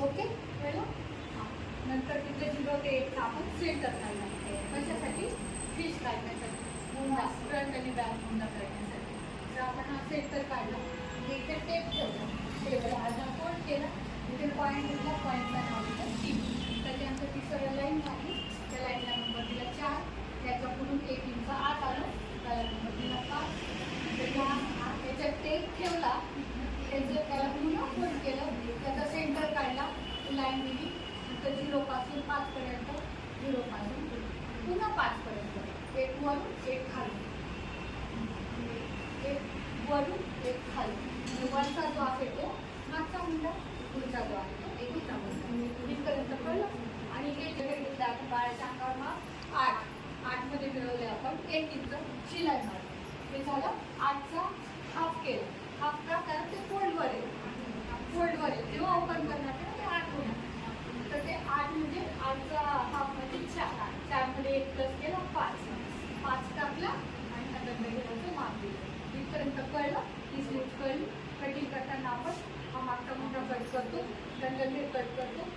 Okay कळलं. नंतर तिथे 0 ते 1 आपण सेंटर काढला. कशासाठी? फिश काढण्यासाठी, मुंडा, फ्रंट आणि बॅक मुंडा काढण्यासाठी. तर आपण हा सेंटर काढला. इथे टेप ठेवला, टेबल अर्धा फोल्ड केला, इथे पॉईंट दिला, पॉईंटला नाव दिलं 3. त्याच्यानंतर ती सरळ लाईन झाली, त्या लाईनला नंबर दिला 4. त्याच्याकडून 1 इंच आत आलं, त्याला नंबर दिला 5. त्याच्यात टेप ठेवला, त्याचं त्याला पुन्हा फोल्ड केलं, त्याचा सेंटर काढला, लाईन दिली, नंतर 0 पासून 5 पर्यंत, 0 पासून पुन्हा 5 पर्यंत, 1 वरून 1 खाली, 1 वरून 1 खाली. म्हणजे वरचा जो आहे तो मागचा मुंडा, पुढचा जो आहे तो एकीचा मुंडा. इथपर्यंत कळलं. आणि हे जगह घेतलं आपण बाळाच्या अंगावर माप 8 मध्ये मिळवले आपण 1 इंच शिलाई मारली. हे झालं 8चा हाफ केलं. हाफ का? कारण ते फोल्डवर आहे, फोल्डवर आहे, जेव्हा ओपन करणार ते 8 होणार. तर ते 8 म्हणजे 8चा हाफ म्हणजे 4 मध्ये 1 प्लस केला 5 टाकला आणि नंतर गेलं माप दिलं. इथपर्यंत कळलं. ही स्लीव्ह कळली. कटिंग करताना आपण हा मागचा मुंडा कट करतो, नंतर हे कट करतो,